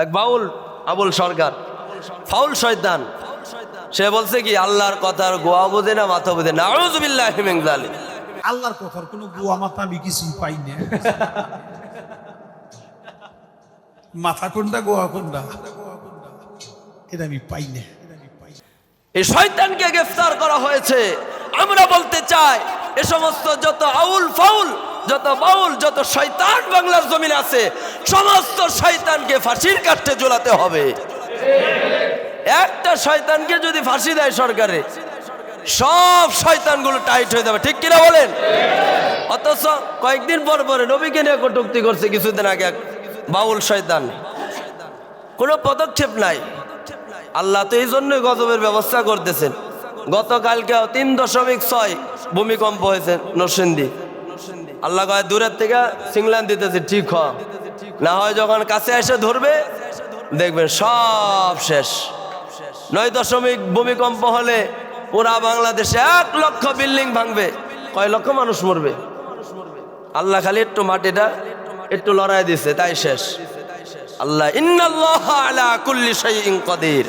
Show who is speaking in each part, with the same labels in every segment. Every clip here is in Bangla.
Speaker 1: এক বাউল আবুল সরকার ফাউল শয়তান, সে বলছে কি আল্লাহর কথার গোয়া বোঝে না, মাথা বোঝে না। আউযুবিল্লাহি মিন যালিক।
Speaker 2: আল্লাহর কথার কোনো গোয়া মাথা আমি কিছুই পাই না। মাথা কোনটা গোয়া কোনটা এটা আমি পাই না।
Speaker 1: এই শয়তানকে গ্রেফতার করা হয়েছে। আমরা বলতে চাই এ সমস্ত যত আউল ফাউল, যত বাউল, যত শয়তান বাংলার জমিনে আছে, সমস্ত শয়তানকে ফাঁসির কাঠে ঝোলাতে হবে। একটা শয়তানকে যদি ফাঁসি দেয় সরকারে, সব শয়তানগুলো টাইট হয়ে যাবে, ঠিক কিনা বলেন? অথচ কয়েকদিন পর পরে নবীকে নিয়ে কটূক্তি করছে কিছুদিন আগে এক বাউল শয়তান, কোনো পদক্ষেপ নাই। আল্লাহ তো এই জন্যই গজবের ব্যবস্থা করতেছেন। গতকালকে 3.6 ভূমিকম্প হয়েছে নরসিংদী। আল্লাহ কয় দূরের থেকে সিংলান দিতেছে, ঠিক না হয় যখন কাছে এসে ধরবে দেখবেন সব শেষ। 9 ভূমিকম্প হলে পুরা বাংলাদেশে 1 লক্ষ বিল্ডিং ভাঙবে, কয় লক্ষ মানুষ মরবে। আল্লাহ খালি একটু মাটিটা একটু লড়াই দিছে, তাই শেষ। আল্লাহ ইন্নাল্লাহ আলা কুল্লি শাইইন কাদির,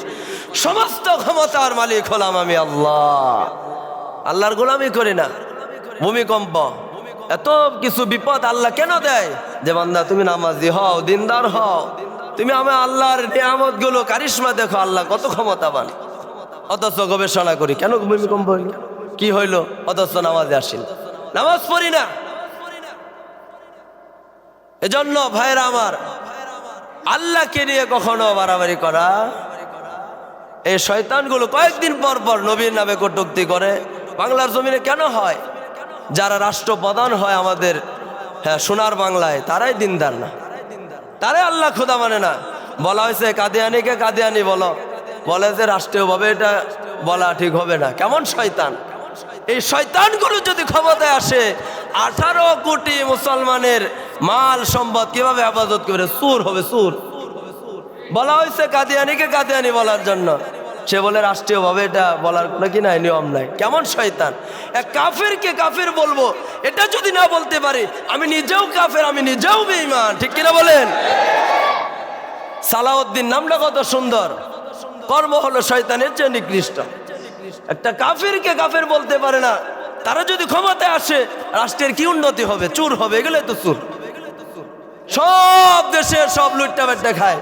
Speaker 1: সমস্ত ক্ষমতার মালিক হলাম আমি আল্লাহ। আল্লাহর গোলামি করি না। ভূমিকম্প, এত কিছু বিপদ আল্লাহ কেন দেয়? যে বান্দা তুমি নামাজি হও, দিনদার হও, তুমি আমার আল্লাহর নিয়ামত গুলো কারিশমা দেখো, আল্লাহ কত ক্ষমতাবান। অথচ গবেষণা করি কেন ভূমিকম্প হইল, কি হইল, অথচ নামাজে আসি না, নামাজ পড়ি না। এজন্য ভাইরা আমার, আল্লাহকে নিয়ে কখনো বাড়াবাড়ি করা, এই শয়তানগুলো কয়েকদিন পর পর নবীর নামে কটূক্তি করে। বাংলার জমিনে কেন হয়? যারা রাষ্ট্রপ্রধান হয় আমাদের সোনার বাংলায়, তারাই দিনদার না, তারাই আল্লাহ খোদা মানে না। বলা হয়েছে কাদিয়ানিকে কাদিয়ানি বলো, বলে যে রাষ্ট্রীয়ভাবে এটা বলা ঠিক হবে না। কেমন শয়তান! এই শয়তানগুলো যদি ক্ষমতায় আসে, 18 কোটি মুসলমানের মাল সম্পদ কিভাবে হেফাজত করে? চুর হবে, চুর। বলা হয়েছে কাদিয়ানিকে কাদিয়ানি বলার জন্য, সে বলে রাষ্ট্রীয়ভাবে এটা বলার কোনো কি নাই, নিয়ম নাই। কেমন শয়তান! এক কাফেরকে কাফের বলবো, এটা যদি না বলতে পারি, আমি নিজেও কাফের, আমি নিজেও বেঈমান, ঠিক কিনা বলেন? সালাউদ্দিন নামটা কত সুন্দর, কর্ম হলো শয়তানের চেয়ে নিকৃষ্ট। একটা কাফেরকে কাফের বলতে পারে না, তারা যদি ক্ষমতায় আসে রাষ্ট্রের কি উন্নতি হবে? চুর হবে, এগুলোই তো চুর। সব দেশের সব লুট্টা খায়।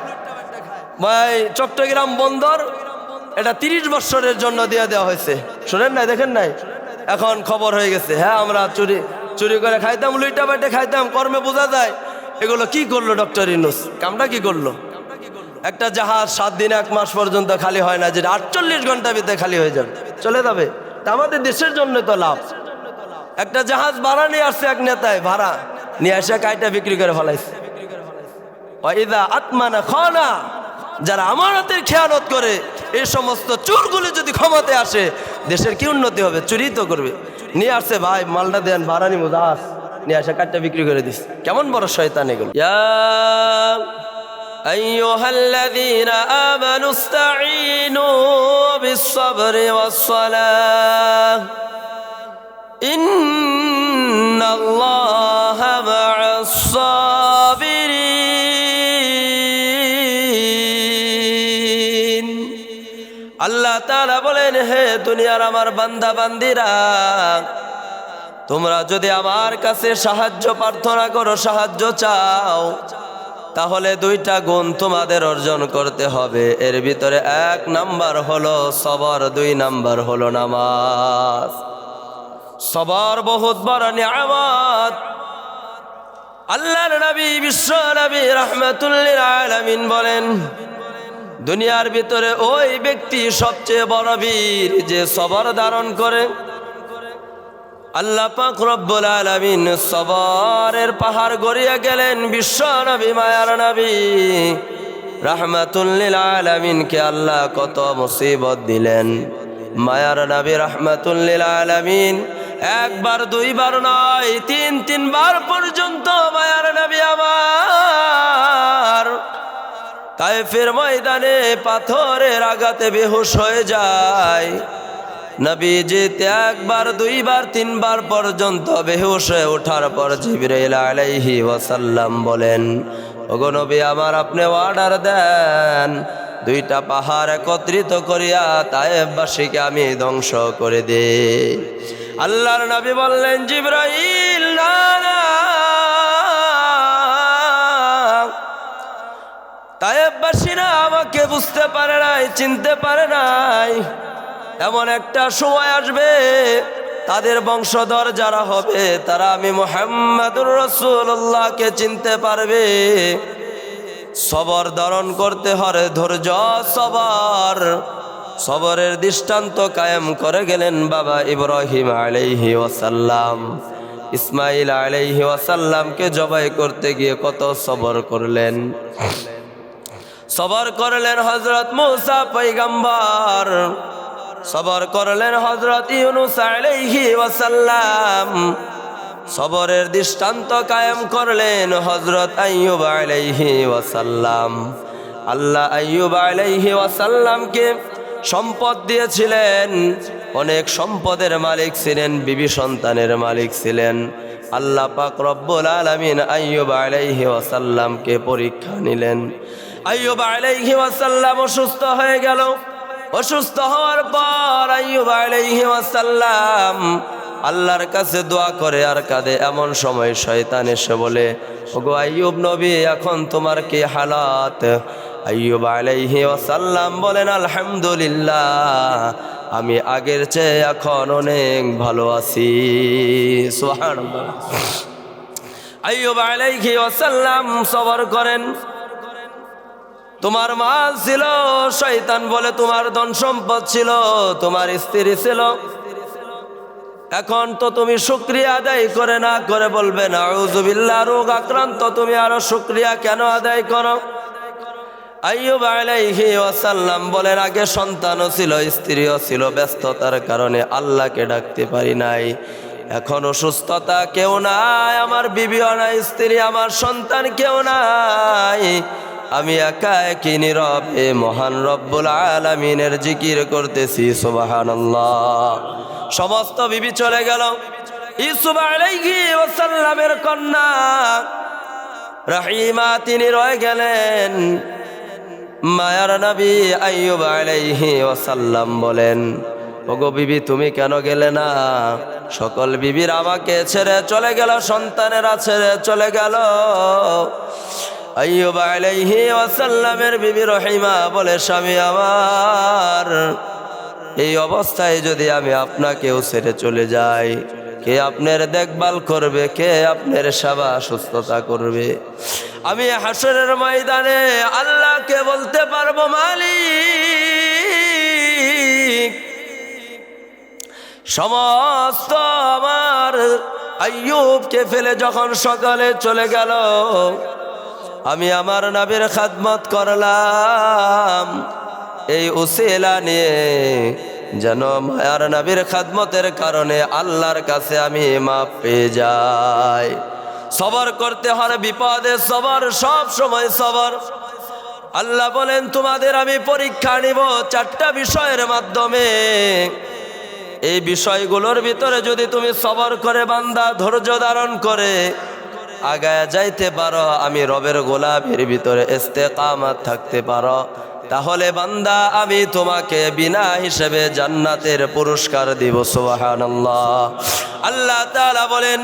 Speaker 1: ভাই চট্টগ্রাম বন্দর এটা 30 বছরের জন্য দিয়ে দেওয়া হয়েছে, শোনেন নাই, দেখেন নাই? এখন খবর হয়ে গেছে, হ্যাঁ আমরা চুরি করে খাইতাম, লুইটা বাটে খাইতাম, কর্মে বোঝা যায়। এগুলো কি করলো ডক্টর ইউনূস? কামটা কি করলো? একটা জাহাজ 7 দিন 1 মাস পর্যন্ত খালি হয় না, যেটা 48 ঘন্টার ভিতরে খালি হয়ে যাবে, চলে যাবে। তা আমাদের দেশের জন্য তো লাভ। একটা জাহাজ ভাড়া নিয়ে আসছে এক নেতায়, ভাড়া নিয়ে আসে কাইটা বিক্রি করে ফেলাইছে। ওয়াইদা আতমানা খানা, যারা আমানতের খেয়ানত করে, এই সমস্ত চোরগুলো যদি ক্ষমতায় আসে, দেশের কি উন্নতি হবে? চুরি তো করবে। নিয়ে আসছে, ভাই মালটা দেন, ভাড়া নিবো, জাহাজ নিয়ে আসে কাইটা বিক্রি করে দিচ্ছে। কেমন বড় শয়তান এগুলো! আইয়ুহাল্লাযীনা আমানু ইসতাঈনু বিস-সাবরি ওয়াস-সালাহ ইন্নাল্লাহা মা'আস-সাবিরিন। আল্লাহ তাআলা বলেন, হে দুনিয়ার আমার বান্দা বান্দিরা, তোমরা যদি আমার কাছে সাহায্য প্রার্থনা করো, সাহায্য চাও, তাহলে 2টা গুণ তোমাদের অর্জন করতে হবে। এর ভিতরে 1 নাম্বার হলো সবর, 2 নাম্বার হলো নামাজ। সবর বহুত বড় নিয়ামত। আল্লাহর নবী, বিশ্ব নবী রাহমাতুল লিল আলামিন বলেন, দুনিয়ার ভিতরে ওই ব্যক্তি সবচেয়ে বড় বীর যে সবর ধারণ করে। আল্লাহ পাক রব্বুল আলামিন সবরের পাহাড় গড়িয়ে গেলেন। বিশ্ব নবী, মায়ার নবী রাহমাতুল লিল আলামিনকে আল্লাহ কত মুসিবত দিলেন। মায়ার নবী রাহমাতুল লিল আলামিন 1 বার 2 বার নয়, 3 বার পর্যন্ত মায়ার নবী আমার তায়েফের ময়দানে পাথরের আঘাতে বেহুশ হয়ে যায়। নবীজি 1 বার 2 বার 3 বার পর্যন্ত বেহুশ হয়ে ওঠার পর জিবরাইল আলাইহি ওয়াসাল্লাম বলেন, ওগো নবী আমার, আপনি অর্ডার দেন, দুইটা পাহাড় একত্রিত করিয়া তায়েফবাসীকে আমি ধ্বংস করে দে। আল্লাহর নবী বললেন, জিবরাইল না না, তায়েফবাসীরা আমাকে বুঝতে পারে নাই, চিনতে পারে নাই। এমন একটা সময় আসবে, তাদের বংশধর যারা হবে তারা আমি মুহাম্মাদুর রাসূলুল্লাহকে চিনতে পারবে। সবর ধারণ করতে হবে, ধৈর্য, সবর। সবরের দৃষ্টান্ত কায়েম করে গেলেন বাবা ইব্রাহিম আলাইহি ওয়াসাল্লাম। ইসমাইল আলাইহি ওয়াসাল্লামকে জবাই করতে গিয়ে কত সবর করলেন। সবর করলেন হযরত মূসা পয়গম্বর, সবর করলেন হযরত ইউনূস আলাইহি ওয়াসাল্লাম, সবরের দৃষ্টান্ত কায়েম করলেন হযরত আইয়ুব আলাইহি ওয়াসাল্লাম। আল্লাহ আইয়ুব আলাইহি ওয়াসাল্লামকে সম্পদ দিয়েছিলেন, অনেক সম্পদের মালিক ছিলেন, বিবি সন্তানের মালিক ছিলেন। আল্লাহ পাক রব্বুল আলামিন আইয়ুব আলাইহি ওয়াসাল্লামকে পরীক্ষা নিলেন। আইয়ুব আলাইহি ওয়াসাল্লাম অসুস্থ হয়ে গেল। অসুস্থ হওয়ার পর আইয়ুব আলাইহি ওয়াসাল্লাম আল্লাহর কাছে দোয়া করে আর কাঁদে। এমন সময় শয়তান এসে বলে, ওগো আইয়ুব নবী, এখন তোমার কি হালাত? আইয়ুব আলাইহি ওয়াসাল্লাম বলেন, আলহামদুলিল্লাহ, আমি আগের চেয়ে এখন অনেক ভালো আছি। সুবহানাল্লাহ। আইয়ুব আলাইহি ওয়াসাল্লাম সবর করেন। তোমার মাল ছিল, শয়তান বলে তোমার ধন সম্পদ ছিল, তোমার স্ত্রী ছিল, এখন তো তুমি শুকরিয়া আদায় করে না করে বলবে নাউযুবিল্লাহ, রোগ আক্রান্ত, তুমি আরো শুকরিয়া কেন আদায় করো? আইয়ুব আলাইহি ওয়াসাল্লাম বলেন, আগে সন্তানও ছিল, স্ত্রীও ছিল, ব্যস্ততার কারণে আল্লাহকে ডাকতে পারি নাই। এখন অসুস্থতা, কেউ নাই, আমার বিবিও নাই, স্ত্রী, আমার সন্তান কেউ নাই, আমি একা একই নীরবে মহান রব্বুল আলামিনের জিকির করতেছি। সুবহানাল্লাহ। সমস্ত বিবি চলে গেল। ইউসুফ আলাইহি ওয়াসাল্লামের কন্যা রহিমা তিনি রয়ে গেলেন। মায়ার নবী আইয়ুব আলাইহি ওয়াসাল্লাম বলেন, ওগো বিবি, তুমি কেন গেলে না? সকল বিবির আমাকে ছেড়ে চলে গেল, সন্তানেরা ছেড়ে চলে গেল। আইয়ুব আলাইহি ওয়াসাল্লামের বিবি রহিমা বলে, স্বামী আমার, এই অবস্থায় যদি আমি আপনাকেও ছেড়ে চলে যাই, কে আপনার দেখভাল করবে? কে আপনার সেবা সুস্থতা করবে? আমি হাসরের ময়দানে আল্লাহকে বলতে পারবো, মালিক, সমস্ত আমার আইয়ুবকে ফেলে যখন সকালে চলে গেল, আমি আমার নবীর খাদমত করলাম, এই উসিলা নিয়ে যেন মায়ার নবীর খাদমতের কারণে আল্লাহর কাছে আমি মাপ পেয়ে যাই। সবর করতে হয় বিপদে, সবর, সব সময় সবর। আল্লাহ বলেন, তোমাদের আমি পরীক্ষা নিব 4টা বিষয়ের মাধ্যমে। এই বিষয়গুলোর ভিতরে যদি তুমি সবর করে বান্দা ধৈর্য ধারণ করে আগায় যাইতে পারো, আমি রবের গোলামের ভিতরে ইস্তেকামত থাকতে পারো, তাহলে বান্দা আমি তোমাকে বিনা হিসেবে জান্নাতের পুরস্কার দিব। সুবহানাল্লাহ। আল্লাহ তাআলা বলেন,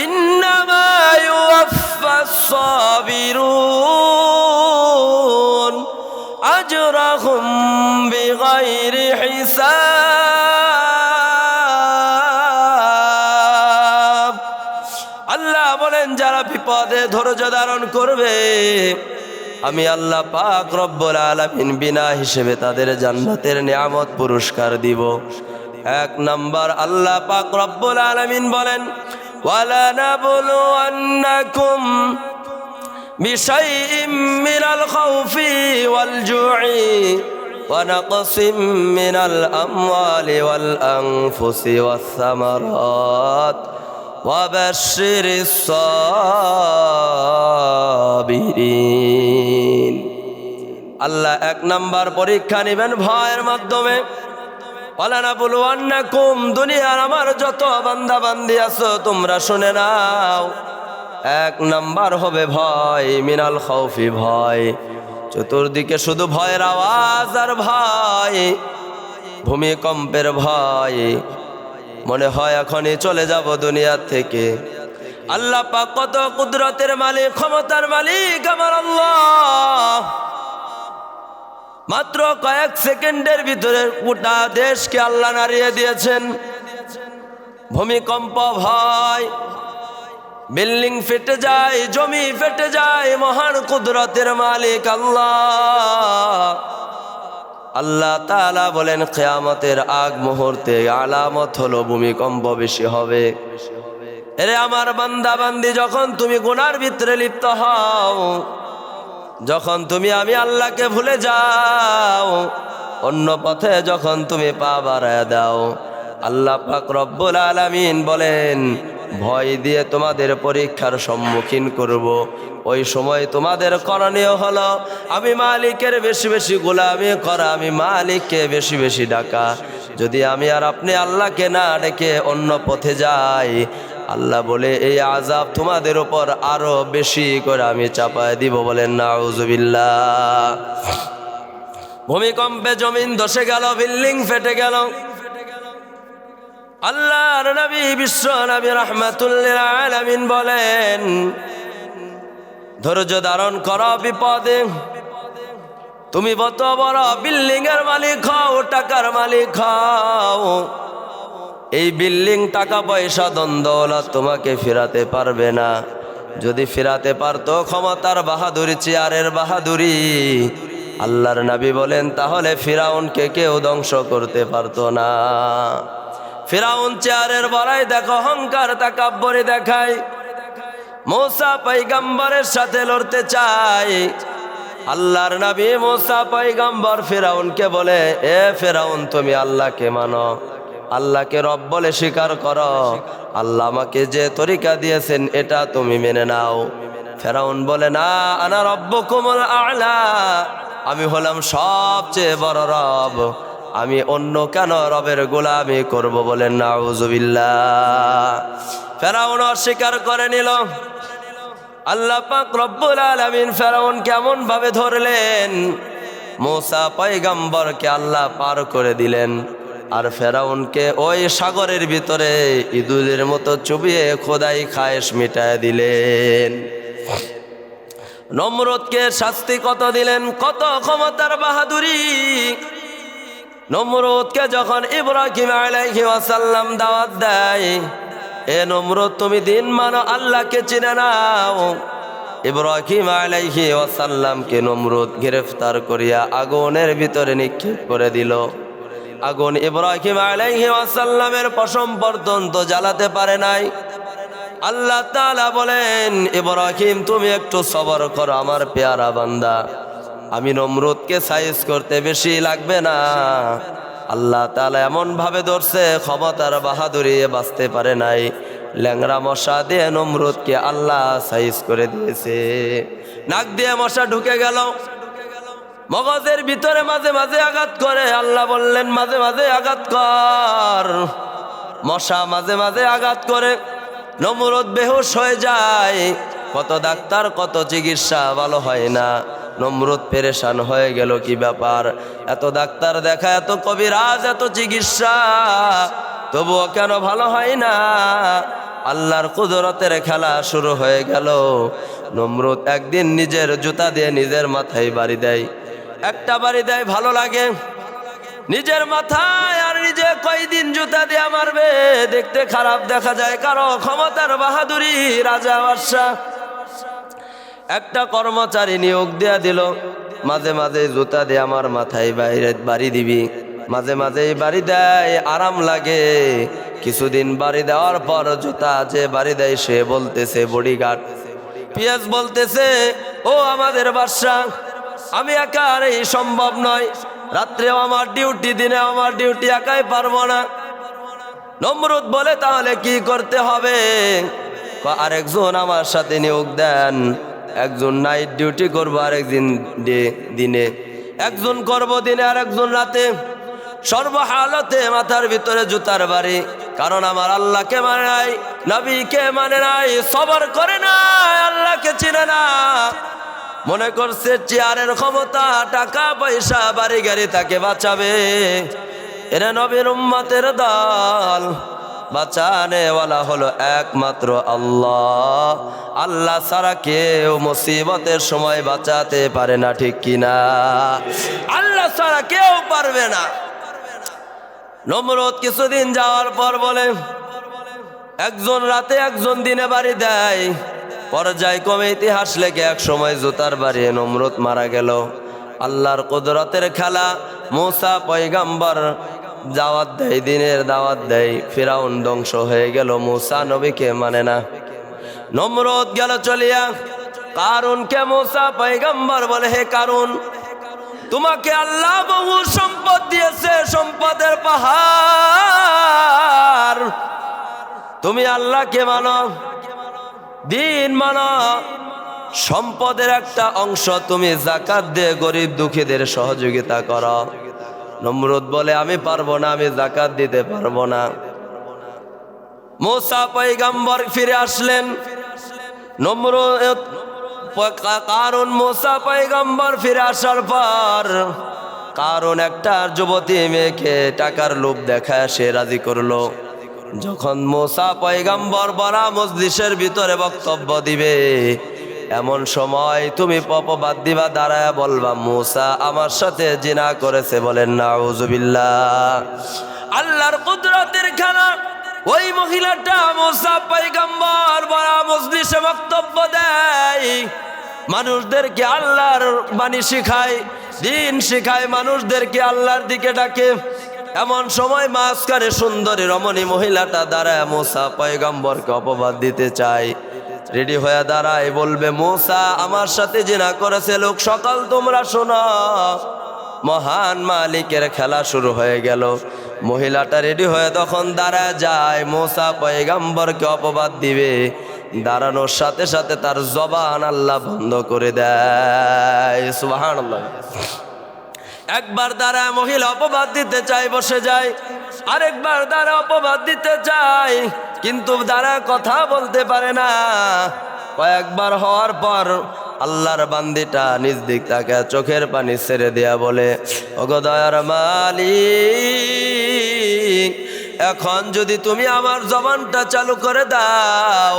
Speaker 1: ইন্নামা ইউওয়াফাস সাবিরুন আজরাহুম বিগাইরি হিসাব। আল্লাহ বলেন, যারা বিপদে ধৈর্য ধারণ করবে, আমি আল্লাহ পাক রব্বুল আলামিন বিনা হিসেবে তাদের জান্নাতের নিয়ামত পুরস্কার দিব। 1 নাম্বার, আল্লাহ পাক রব্বুল আলামিন বলেন, ওয়ালা নাবলুওয়ান্নাকুম বিশাইইম মিনাল খাউফি ওয়াল জু'i ওয়া নাকসিম মিনাল আমওয়ালি ওয়াল আনফুসি ওয়াস সামারাত ওয়াবাশশিরিস সাবিরিন। আল্লাহ 1 নাম্বার পরীক্ষা নেবেন ভয়ের মাধ্যমে। ওয়ালা নাবলুওয়ান্নাকুম, দুনিয়ার আমার যত বান্দা বান্দি আছো তোমরা শুনে নাও, এক নাম্বার হবে ভয়, মিনাল খাউফি ভয়। চতুর্দিকে শুধু ভয়ের আওয়াজ আর ভয়, ভূমিকম্পের ভয়, মনে হয় এখনই চলে যাব দুনিয়া থেকে। আল্লাহ পাক কত কুদরতের মালিক, ক্ষমতার মালিক আমার আল্লাহ। মাত্র কয়েক সেকেন্ডের ভিতরে গোটা দেশকে আল্লাহ নাড়িয়ে দিয়েছেন। ভূমিকম্প ভয়, বিল্ডিং ফেটে যায়, জমি ফেটে যায়, মহান কুদরতের মালিক আল্লাহ। আল্লাহ তাআলা বলেন কিয়ামতের আগ মুহূর্তে আলামত হলো ভূমিকম্প বেশি হবে। এরে আমার বান্দা বান্দি, যখন তুমি গুনার ভিতরে লিপ্ত হও, যখন তুমি আমি আল্লাহকে ভুলে যাও, অন্য পথে যখন তুমি পা বাড়ায় দাও, আল্লাহ পাক রব্বুল আলামিন বলেন ভয় দিয়ে তোমাদের পরীক্ষার সম্মুখীন করব। ওই সময় তোমাদের করণীয় হলো আমি মালিকের বেশি বেশি গোলামি করা, আমি মালিককে বেশি বেশি ডাকা। যদি আমি আর আপনি আল্লাহকে না ডেকে অন্য পথে যাই, আল্লাহ বলে এই আযাব তোমাদের উপর আরো বেশি করে আমি চাপায় দিব। বলেন নাউযুবিল্লাহ। ভূমিকম্পে জমিন ধসে গেল, বিল্ডিং ফেটে গেল। আল্লাহর নবী বিশ্ব নবী রাহমাতুল লিল আলামিন বলেন ধৈর্য ধারণ করো বিপদে। তুমি যত বড় বিল্ডিং এর মালিক হও, টাকার মালিক হও, এই বিল্ডিং টাকা পয়সা ধন দৌলত তোমাকে ফেরাতে পারবে না। যদি ফেরাতে পারতো ক্ষমতার বাহাদুরি, চেয়ারের বাহাদুরি, আল্লাহর নবী বলেন তাহলে ফিরাউনকে কেউ ধ্বংস করতে পারতো না। ফিরাউন চেয়ারের বড়াই দেখো, অহংকার তাকাব্বুরি দেখায়। মূসা পয়গম্বরের সাথে লড়তে চায়। আল্লাহর নবী মূসা পয়গম্বর ফিরাউনকে বলে, এ ফিরাউন তুমি আল্লাহকে মানো, আল্লাহকে রব বলে স্বীকার করো, আল্লাহ আমাকে যে তরিকা দিয়েছেন এটা তুমি মেনে নাও। ফিরাউন বলে, না, আনা রব্বুকুমুল আ'লা, আমি হলাম সবচেয়ে বড় রব, আমি অন্য কেন রবের গোলামি করব? বলেন নাউযুবিল্লাহ। ফিরাউন অস্বীকার করে নিল। আল্লাহ পাক রব্বুল আলামিন ফিরাউন কেমন ভাবে ধরলেন, মূসা পয়গম্বরকে আল্লাহ পার করে দিলেন, আর ফিরাউনকে ওই সাগরের ভিতরে ইঁদুরের মতো চুবিয়ে খোদাই খায়েশ মিটায় দিলেন। নমরুদকে শাস্তি কত দিলেন, কত ক্ষমতার বাহাদুরি। নমরুদকে যখন ইব্রাহিম আলাইহিস সালাম দাওয়াত দেয়, এ নমরুদ তুমি দিন মানো, আল্লাহকে চিনে নাও। ইব্রাহিম আলাইহিস সালামকে নমরুদ গ্রেফতার করিয়া আগুনের ভিতরে নিক্ষেপ করে দিল। আগুন ইব্রাহিম আলাইহিস সালামের পশম পর্যন্ত জ্বালাতে পারে নাই। আল্লাহ তাআলা বলেন, ইব্রাহিম তুমি একটু সবর করো আমার পেয়ারা বান্দা, আমি নমরুদকে সাইজ করতে বেশি লাগবে না। আল্লাহ তাআলা এমন ভাবে ধরছে, ক্ষমতার বাহাদুরি বাঁচতে পারে নাই। ল্যাংরা মশা দিয়ে নমরুদকে আল্লাহ সাইজ করে দিয়েছে। নাক দিয়ে মশা ঢুকে গেল, মগজের ভিতরে মাঝে মাঝে আঘাত করে। আল্লাহ বললেন মাঝে মাঝে আঘাত কর। মশা মাঝে মাঝে আঘাত করে, নমরুদ বেহুশ হয়ে যায়। কত ডাক্তার, কত চিকিৎসা, ভালো হয় না। নমরুদ পেরেশান হয়ে গেল, কি ব্যাপার, এত ডাক্তার দেখা, এত কবিরাজ, এত চিকিৎসা, তবুও কেন ভালো হয় না? আল্লাহর কুদরতের খেলা শুরু হয়ে গেল। নমরুদ একদিন নিজের জুতা দিয়ে নিজের মাথায় বাড়ি দেয়। একটা বাড়ি দেয় ভালো লাগে, নিজের মাথায়, আর নিজে কয়দিন জুতা দিয়ে মারবে, দেখতে খারাপ দেখা যায়। কারো ক্ষমতার বাহাদুরি, রাজা বাদশাহ। একটা কর্মচারী নিয়োগ দেয়া দিল, মাঝে মাঝে জুতা দিয়ে আমার মাথায় বাইরে বাড়ি দিবি। মাঝে মাঝেই বাড়ি দেয়, আরাম লাগে। কিছুদিন বাড়ি দেওয়ার পর জুতা যে বাড়ি দেয় সে বলতেছে, বডিগার্ড পিয়াজ বলতেছে, ও আমাদের বাদশাহ, আমি একা আর এই সম্ভব নয়, রাত্রেও আমার ডিউটি, দিনে আমার ডিউটি, একাই পারবো না। নমরুদ বলে তাহলে কি করতে হবে? আরেকজন আমার সাথে নিয়োগ দেন, একজন নাইট ডিউটি করবো, আরেকদিন দিনে, একজন করবো দিনে আর একজন রাতে। সর্বহালতে মাথার ভিতরে জুতার বাড়ি, কারণ আমার আল্লাহকে মানে নাই, নবীকে মানে নাই, সবর করে নাই, আল্লাহকে চিনে না। মনে করছে চেয়ারের ক্ষমতা, টাকা পয়সা, বাড়ি গাড়ি তাকে বাঁচাবে। এরা নবীর উম্মতের দল। বাঁচানেওয়ালা হলো একমাত্র আল্লাহ। আল্লাহ ছাড়া কেউ মুসিবতের সময় বাঁচাতে পারে না, ঠিক কিনা? আল্লাহ ছাড়া কেউ পারবে না। নমরুদ কিছুদিন যাওয়ার পর বলে, একজন রাতে একজন দিনে বাড়ি দেয়। পর্যায়ক্রমে ইতিহাস লেখে এক সময় জুতার বাড়ি নমরুদ মারা গেল। আল্লাহর কুদরতের খেলা। মূসা পয়গাম্বর দাওয়াত দেয়, দিনের দাওয়াত দেয়, ফিরাউন ধ্বংস হয়ে গেল। মূসা নবীকে মানে না। নমরুদ গেল চলিয়া। কারুনকে মূসা পয়গাম্বর বলে, হে কারুন, তোমাকে আল্লাহ বহু সম্পদ দিয়েছে, সম্পদের পাহাড়। তুমি আল্লাহকে মানো, দিন মানো, সম্পদের একটা অংশ তুমি যাকাত দিয়ে গরিব দুঃখীদের সহযোগিতা করো। নমরুদ বলে, আমি পারবো না, আমি যাকাত দিতে পারবো না। মূসা পয়গম্বর ফিরে আসলেন। নমরুদ কারুন মূসা পয়গম্বর ফিরে আসার পর কারুন একটা যুবতী মেয়েকে টাকার লোভ দেখায় সে রাজি করলো। যখন মূসা পয়গম্বর বড় মজলিসের ভিতরে বক্তব্য দিবে, এমন সময় তুমি অপবাদ দিবা, দাঁড়ায় বলবা মূসা আমার সাথে জিনা করেছে। বলেন নাউজুবিল্লাহ। আল্লাহর কুদরতের খেলা। ওই মহিলাটা মূসা পয়গম্বর বড় মজলিসে বক্তব্য দেয়, মানুষদেরকে আল্লাহর বাণী শিখায়, দিন শিখায়, মানুষদেরকে আল্লাহর দিকে ডাকে। এমন সময় মাঝখানে সুন্দরী রমণী মহিলাটা দাঁড়ায় মূসা পয়গম্বরকে অপবাদ দিতে চায়। রেডি হয়ে দাঁড়ায়, বলবে মূসা আমার সাথে জিনা করেছে। লোক সকাল তোমরা শোনো, মহান মালিকের খেলা শুরু হয়ে গেল। মহিলাটা রেডি হয়ে তখন দাঁড়ায় যায়, মূসা পয়গম্বরকে অপবাদ দিবে। দাঁড়ানোর সাথে সাথে তার জবান আল্লাহ বন্ধ করে দেয়। সুবহানাল্লাহ। একবার দাঁড়ায় মহিলা অপবাদ দিতে চায়, বসে যায়। আরেকবার দাঁড়ায় অপবাদ দিতে চায়, কিন্তু দাঁড়ায় কথা বলতে পারে না। কয়েকবার হওয়ার পর আল্লাহর বান্দিটা নিজ দিক তাকে চোখের পানি ছেড়ে দেয়া বলে, ওগো দয়ার মালিক, এখন যদি তুমি আমার জবানটা চালু করে দাও,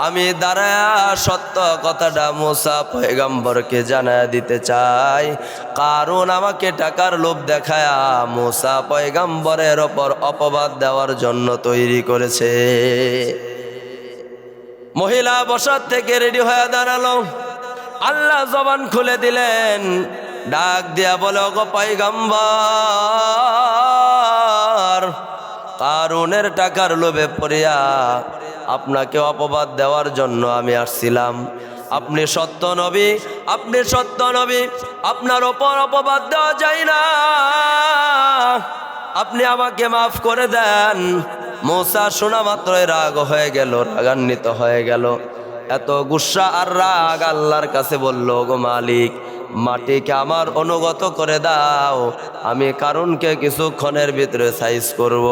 Speaker 1: আমি দাঁড়ায়া সত্য কথাটা মূসা পয়গম্বরকে জানায় দিতে চাই। কারণ আমাকে টাকার লোভ দেখায়া মূসা পয়গম্বরের ওপর অপবাদ দেওয়ার জন্য তৈরি করেছে। মহিলা বসার থেকে রেডি হয়ে দাঁড়ালো। আল্লাহ জবান খুলে দিলেন, ডাক দিয়া বলে, ওগো পয়গম্বর, কারুনের টাকার লোভে পড়িয়া আপনাকে অপবাদ দেওয়ার জন্য আমি আসছিলাম। আপনি সত্য নবী, আপনি সত্য নবী, আপনার ওপর অপবাদ দেওয়া যায় না, আপনি আমাকে মাফ করে দেন। মূসা শোনা মাত্রই রাগ হয়ে গেল, রাগান্বিত হয়ে গেল। এত গুসা আর রাগ আল্লাহর কাছে বলল, গো মালিক, মাটিকে আমার অনুগত করে দাও, আমি কারুনকে কিছুক্ষণের ভিতরে সাইজ করব।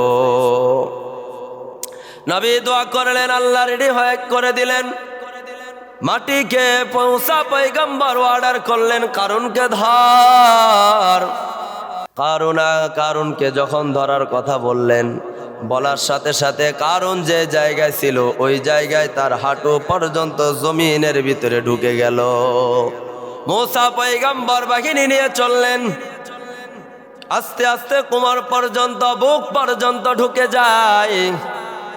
Speaker 1: নবী দোয়া করলেন, আল্লাহ রেডি হয়ে করে দিলেন। মাটিকে মূসা পয়গম্বর অর্ডার করলেন, কারুনকে ধর। কারুনকে যখন ধরার কথা বললেন, বলার সাথে সাথে কারুন যে জায়গায় ছিল ওই জায়গায় তার হাঁটু পর্যন্ত জমিনের ভিতরে ঢুকে গেল। মূসা পয়গম্বর বাহিনী নিয়ে চললেন। আস্তে আস্তে কোমর পর্যন্ত, বুক পর্যন্ত ঢুকে যায়।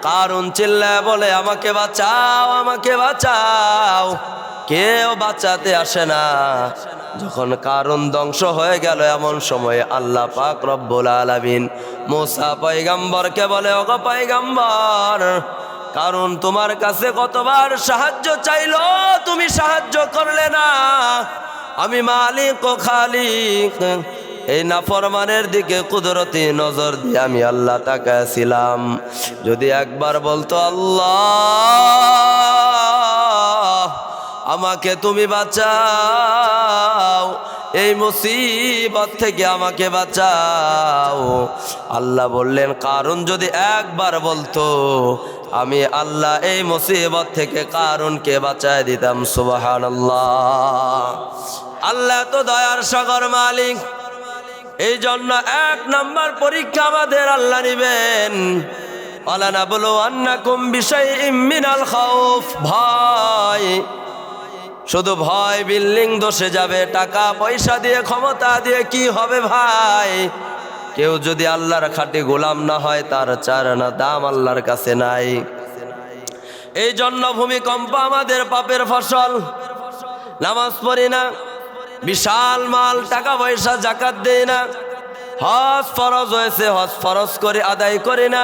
Speaker 1: কারুন চিল্লায় বলে, আমাকে বাঁচাও, আমাকে বাঁচাও। কেউ বাঁচাতে আসে না। যখন কারুন ধ্বংস হয়ে গেল, এমন সময় আল্লাহ পাক রব্বুল আলামিন মূসা পয়গম্বরকে বলে, ওগো পয়গম্বর, কারুন তোমার কাছে কতবার সাহায্য চাইলো, তুমি সাহায্য করলে না। আমি মালিক ও খালিক, এই নাফরমানের দিকে কুদরতি নজর দিয়ে আমি আল্লাহ তাকাইছিলাম। যদি একবার বলতো, আল্লাহ আমাকে তুমি বাঁচাও, এই মুসিবত থেকে আমাকে বাঁচাও। আল্লাহ বললেন কারুন যদি একবার বলতো আমি আল্লাহ এই মুসিবত থেকে কারুনকে বাঁচায় দিতাম। সুবহানাল্লাহ। আল্লাহ তো দয়ার সাগর মালিক। এই জন্য এক নম্বর পরীক্ষা আমাদের আল্লাহ নিবেন। ওয়ালানাবলুওয়ান্নাকুম বিশাইইম মিনাল খাউফ, ভয়, শুধু ভয়। বিল্ডিং ধসে যাবে, টাকা পয়সা দিয়ে ক্ষমতা দিয়ে কি হবে ভাই? কেউ যদি আল্লাহর খাঁটি গোলাম না হয় তার চার আনা দাম আল্লাহর কাছে নাই। এই জন্য ভূমিকম্প আমাদের পাপের ফসল। নামাজ পড়ি না, বিশাল মাল টাকা পয়সা জাকাত দেই না, হজ ফরজ হয়েছে হজ ফরজ করে আদায় করি না,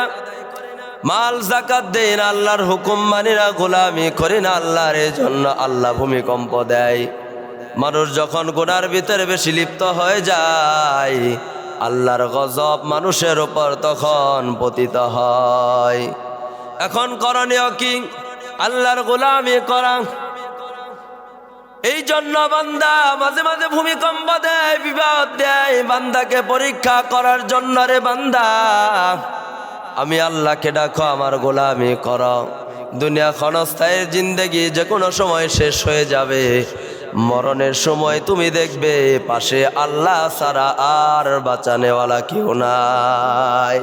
Speaker 1: মাল জাকাত দেই না, আল্লাহর হুকুম মানি না, গোলামি করি না আল্লাহর। এই জন্য আল্লাহ ভূমিকম্প দেয়। মানুষ যখন গুনার ভিতরে বেশি লিপ্ত হয়ে যায় আল্লাহর গজব মানুষের উপর তখন পতিত হয়। এখন করণীয় কি? আল্লাহর গোলামি করা। এই জন্য বান্দা মাঝে মাঝে ভূমিকম্প দেয়, বিপদ দেয়, বান্দাকে পরীক্ষা করার জন্য। রে বান্দা, আমি আল্লাহকে ডাকো, আমার গোলামি করো। দুনিয়া ক্ষণস্থায়ী জিন্দেগি যে কোনো সময় শেষ হয়ে যাবে। মরণের সময় তুমি দেখবে পাশে আল্লাহ ছাড়া আর বাঁচানেওয়ালা কেউ নাই।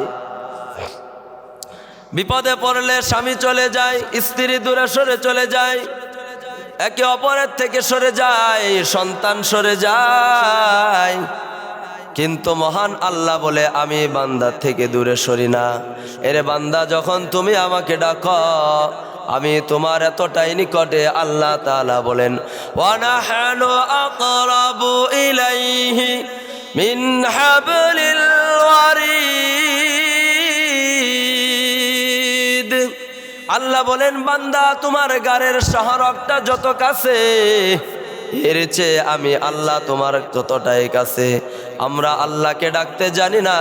Speaker 1: বিপদে পড়লে স্বামী চলে যায়, স্ত্রী দূরে সরে চলে যায়, একে অপরের থেকে সরে যায়, সন্তান সরে যায়। কিন্তু মহান আল্লাহ বলে আমি বান্দা থেকে দূরে সরি না। এরে বান্দা, যখন তুমি আমাকে ডাকো আমি তোমার এতটাই নিকটে। আল্লাহ তাআলা বলেন ওয়ানাহানু আকরাবু ইলাইহি মিন হাবলিল ওয়ারিদ। আল্লাহ বলেন বান্দা তোমার গারের শাহরগটা যত কাছে, এর চেয়ে আমি আল্লাহ তোমার ততটাই কাছে। আমরা আল্লাহকে ডাকতে জানি না।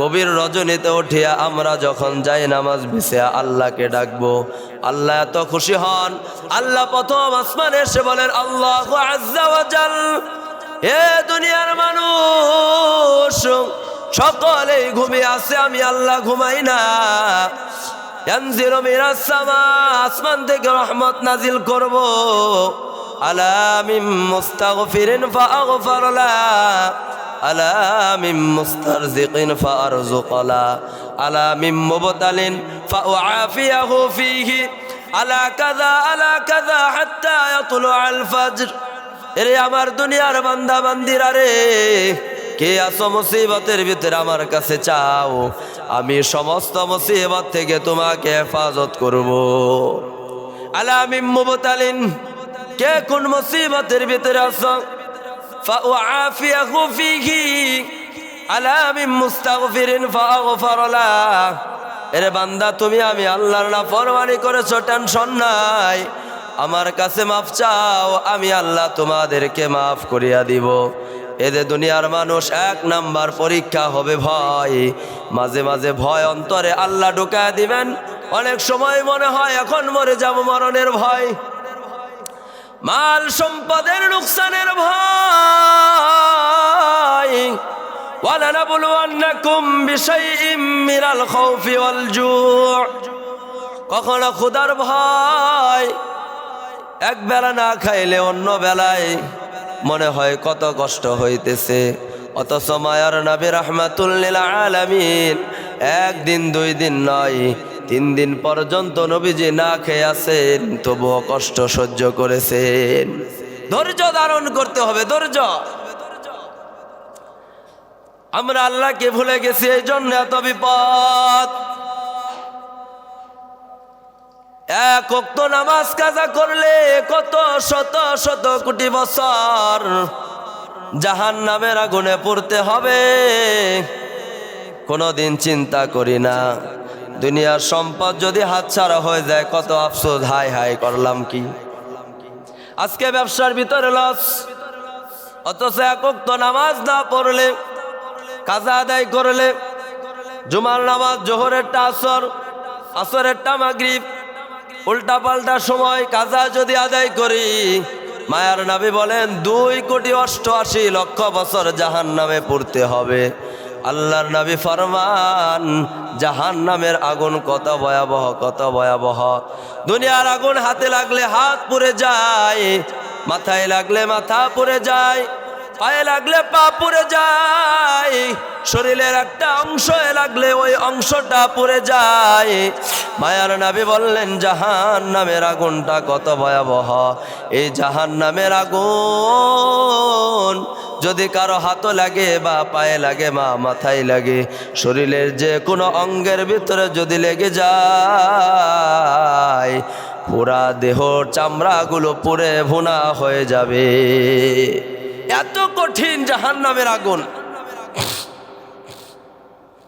Speaker 1: গভীর রজনীতে উঠিয়া আমরা যখন যাই নামাজ বিছিয়া আল্লাহকে ডাকবো, আল্লাহ এত খুশি হন। আল্লাহ প্রথম আসমানে এসে বলেন আল্লাহু আজ্জা ওয়া জাল, হে দুনিয়ার মানুষ সকলেই ঘুমিয়ে আছে, আমি আল্লাহ ঘুমাই না। ইয়ানজিলু মিনাস সামা, আসমান থেকে রহমত নাজিল করব। আলা মিন মুস্তাগফিরিন ফাআগফির লা, আলা মিন মুস্তারজিকিন ফাআরযুক লা, আলা মিন মুবতালিন ফাউআফিয়াহু ফীহি, আলা কাযা হাত্তা ইয়াতলুআল ফাজর। এরে আমার দুনিয়ার বান্দা বান্দিরা রে, কে আছো মুসিবতের ভিতরে আমার কাছে চাও, আমি সমস্ত মুসিবত থেকে তোমাকে হেফাজত করব। আলা মিন মুবতালিন, কে কোন মুসিবতের ভিতরে আছো, ফাউআফিয়াহু ফীহি, আলা মিন মুস্তাগফিরিন ফাআগফির লা। এরে বান্দা তুমি আমি আল্লাহর নাফরমানি করেছো, টেনশন নাই, আমার কাছে মাফ চাও, আমি আল্লাহ তোমাদেরকে মাফ করিয়া দিব। এদের দুনিয়ার মানুষ এক নাম্বার পরীক্ষা হবে ভয়। মাঝে মাঝে ভয় অন্তরে আল্লাহ ঢুকায় দিবেন। অনেক সময় মনে হয় এখন মরে যাব, মরণের ভয়, মাল সম্পদের নুকসানের ভয়। ওয়ালানাবলুওয়ান্নাকুম বিশাইইম মিনাল খাউফি ওয়াল জু', কখনো ক্ষুধার ভয়, এক বেলা না খাইলে অন্য বেলায় মনে হয় কত কষ্ট হইতেছে। অথচ মায়ার নবী রাহমাতুল লিল আলামিন একদিন দুই দিন নয় 3 দিন পর্যন্ত নবীজি না খেয়ে আছেন, তবুও কষ্ট সহ্য করেছেন। ধৈর্য ধারণ করতে হবে, ধৈর্য। আমরা আল্লাহকে ভুলে গেছি, এই জন্য এত বিপদ। এক ওয়াক্ত নামাজ কাজা করলে কত শত শত কোটি বছর জাহান্নামের আগুনে পড়তে হবে, কোনোদিন চিন্তা করি না। দুনিয়ার সম্পদ যদি হাতছাড়া হয়ে যায় কত আফসোস, হাই হাই করলাম কি। আজকে ব্যবসার ভিতরে লস, অথচ এক ওয়াক্ত নামাজ না পড়লে, কাজা আদায় করলে, জুমার নামাজ জোহরেরটা আসর, আসরেরটা মাগরিব, উল্টা পাল্টা সময় কাজা যদি আদায় করি, মায়ার নবী বলেন 2,88,00,000 বছর জাহান্নামে পড়তে হবে। আল্লাহর নবী ফরমান জাহান্নামের আগুন কত ভয়াবহ, কত ভয়াবহ। দুনিয়ার আগুন হাতে লাগলে হাত পুড়ে যায়, মাথায় লাগলে মাথা পুড়ে যায়, পায়ে লাগলে পা পুড়ে যায়, শরীরের একটা অংশ লাগলে ওই অংশটা পুড়ে যায়। মায়ার নবী বললেন জাহান্নামের আগুনটা কত ভয়াবহ। এই জাহান্নামের আগুন যদি কারো হাতে লাগে বা পায়ে লাগে বা মাথায় লাগে, শরীরের যে কোনো অঙ্গের ভিতরে যদি লেগে যায়, পুরা দেহর চামড়াগুলো পুড়ে ভুনা হয়ে যাবে। এত কঠিন জাহান্নামের আগুন।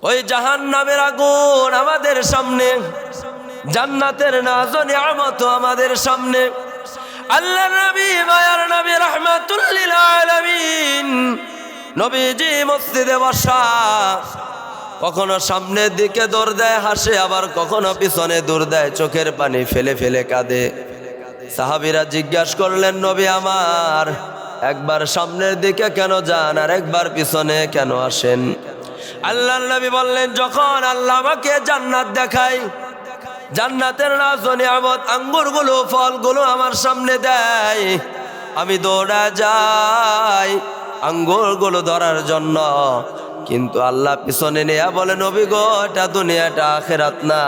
Speaker 1: ওই জাহান্নামের আগুন আমাদের সামনে, জান্নাতের নাজ নিয়ামত আমাদের সামনে। আল্লাহর নবী মায়ার নবী রাহমাতুল লিল আলামিন নবীজি মসজিদে বসা, কখনো সামনের দিকে দৌড় দেয় হাসে, আবার কখনো পিছনে দৌড় দেয় চোখের পানি ফেলে ফেলে কাঁদে। সাহাবীরা জিজ্ঞাসা করলেন নবী আমার, একবার সামনের দিকে কেন যান আর একবার পিছনে কেন আসেন? আল্লাহর নবী বললেন যখন আল্লাহ আমাকে জান্নাত দেখায়, জান্নাতের নাজ নিয়ামত আঙ্গুরগুলো ফলগুলো আমার সামনে দেয়, আমি দৌড়া যাই আঙ্গুরগুলো ধরার জন্য, কিন্তু আল্লাহ পিছনে নিয়ে বলে নবী গো এটা দুনিয়াটা আখিরাত না,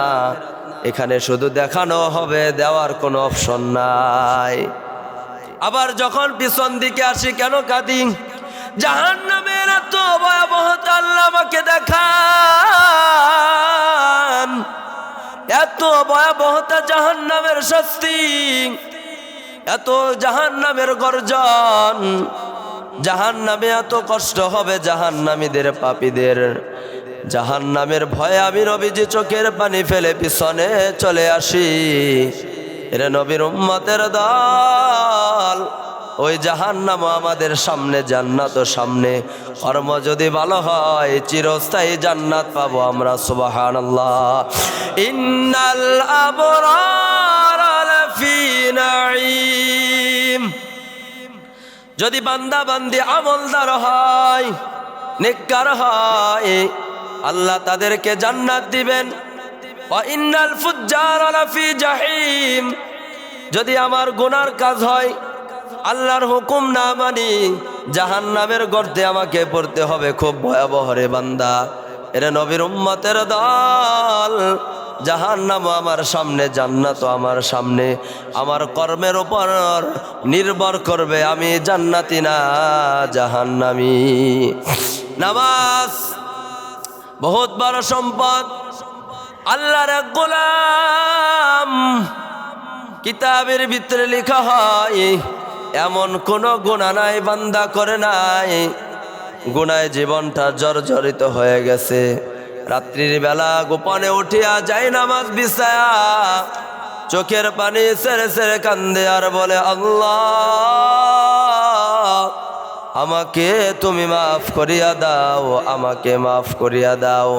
Speaker 1: এখানে শুধু দেখানো হবে, দেওয়ার কোনো অপশন নাই। আবার যখন পিছন দিকে আসি কেন কাঁদি? জাহান্নামের এত ভয়াবহতা আল্লাহ আমাকে দেখান, এত ভয়াবহতা জাহান্নামের শাস্তি, এত জাহান্নামের গর্জন, জাহান্নামে এত কষ্ট হবে জাহান্নামীদের পাপীদের। জাহান্নামের ভয়ে আমি নবীজি চোখের পানি ফেলে পিছনে চলে আসি। এরে নবীর উম্মতের দল, ওই জাহান্নাম আমাদের সামনে, জান্নাত সামনে। কর্ম যদি ভালো হয় চিরস্থায়ী জান্নাত পাবো আমরা। সুবহানাল্লাহ। ইন্নাল আবরার লাফি নাঈম। যদি বান্দা বান্দি আমলদার হয়, নেককার হয়, আল্লাহ তাদেরকে জান্নাত দিবেন। ওয়া ইন্নাল ফুজ্জার লাফি জাহিম। যদি আমার গুনার কাজ হয়, আল্লাহর হুকুম না মানি, জাহান্নামের গর্তে আমাকে পড়তে হবে। খুব ভয়াবহ রে বান্দা। এরা নবীর উম্মতের দল, জাহান্নাম আমার সামনে, জান্নাত আমার সামনে। আমার কর্মের উপর নির্ভর করবে আমি জান্নাতি না জাহান্নামী। নামাজ বহুত বড় সম্পদ। আল্লাহর এক গোলাম, কিতাবের ভিতরে লেখা হয় এমন কোন গুনাহ নাই বান্দা করে নাই, গুনায় জীবনটা জর্জরিত হয়ে গেছে। রাত্রির বেলা গোপনে উঠিয়া যায় নামাজ বিছায়া, চোখের পানি ছেড়ে ছেড়ে কান্দে আর বলে আল্লাহ আমাকে তুমি মাফ করিয়া দাও, আমাকে মাফ করিয়া দাও।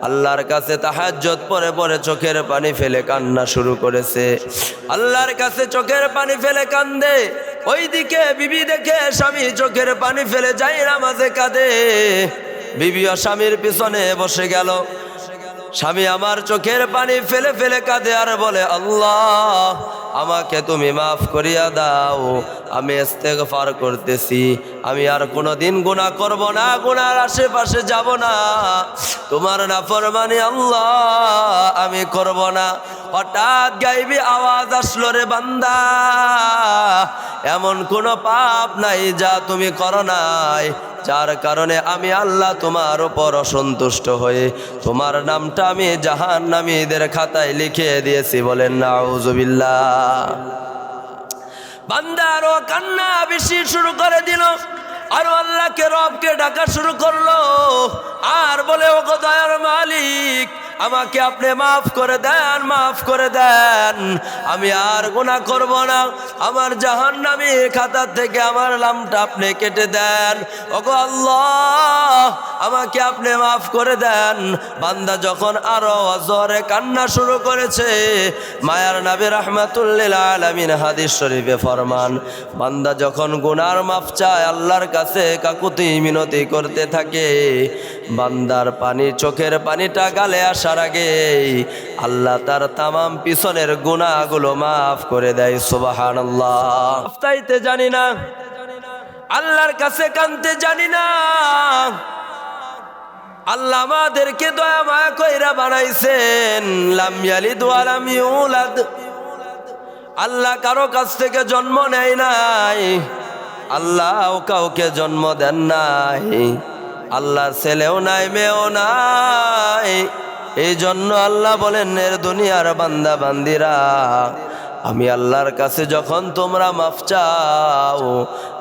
Speaker 1: আল্লাহর কাছে তাহাজ্জুদ পড়ে পড়ে চোখের পানি ফেলে কান্না শুরু করেছে। আল্লাহর কাছে চোখের পানি ফেলে কান্দে, ওইদিকে বিবি দেখে স্বামী চোখের পানি ফেলে যায় নামাজে কাঁদে। বিবিও স্বামীর পিছনে বসে গেল। স্বামী আমার চোখের পানি ফেলে ফেলে কাঁদে আর বলে আল্লাহ আমাকে তুমি মাফ করিয়া দাও, আমি ইস্তেগফার করতেছি, আমি আর কোনোদিন গুনাহ করব না, গুনার আশেপাশে যাব না, তোমার নাফরমানি আল্লাহ আমি করব না। হঠাৎ গাইবি আওয়াজ আসলো রে বান্দা, এমন কোনো পাপ নাই যা তুমি করো নাই, যার কারণে আমি আল্লাহ তোমার উপর অসন্তুষ্ট হয়ে তোমার নামটা আমি জাহান্নামীদের খাতায় লিখে দিয়েছি। বলেন নাউজুবিল্লাহ। বান্দা আরো কান্না বেশি শুরু করে দিল, আরো আল্লাহকে রবকে ডাকা শুরু করলো, আর বলে ও দয়ার মালিক আমাকে আপনি মাফ করে দেন, মাফ করে দেন, আমি আর গুনাহ করব না, আমার জাহান্নামী খাতা থেকে আমার নামটা আপনি কেটে দেন। ওগো আল্লাহ, আমাকে আপনি মাফ করে দেন। বান্দা যখন আরো জোরে কান্না শুরু করেছে, মায়ার নবী রাহমাতুল লিল আলামিন হাদিস শরীফে ফরমান, বান্দা যখন গুনার মাফ চায়, আল্লাহর কাছে কাকুতি মিনতি করতে থাকে, বান্দার পানি, চোখের পানিটা গালে আসার আগে আল্লাহ তার তামাম পিছনের গুনাহগুলো মাফ করে দেয়। সুবহানাল্লাহ। তাইতে জানি না, আল্লাহর কাছে কানতে জানি না। আল্লাহ আমাদেরকে দয়া মায়া কইরা বানাইছেন, লাম ইয়ালিদ ওয়া লাম ইউলাদ। আল্লাহ কারো কাছ থেকে জন্ম নেয় নাই, আল্লাহ কাউকে জন্ম দেন নাই, আল্লাহর ছেলেও নাই, মেয়েও নাই। এই জন্য আল্লাহ বলেন, এর দুনিয়ার বান্দা বান্দিরা, আমি আল্লাহর কাছে যখন তোমরা মাফ চাও,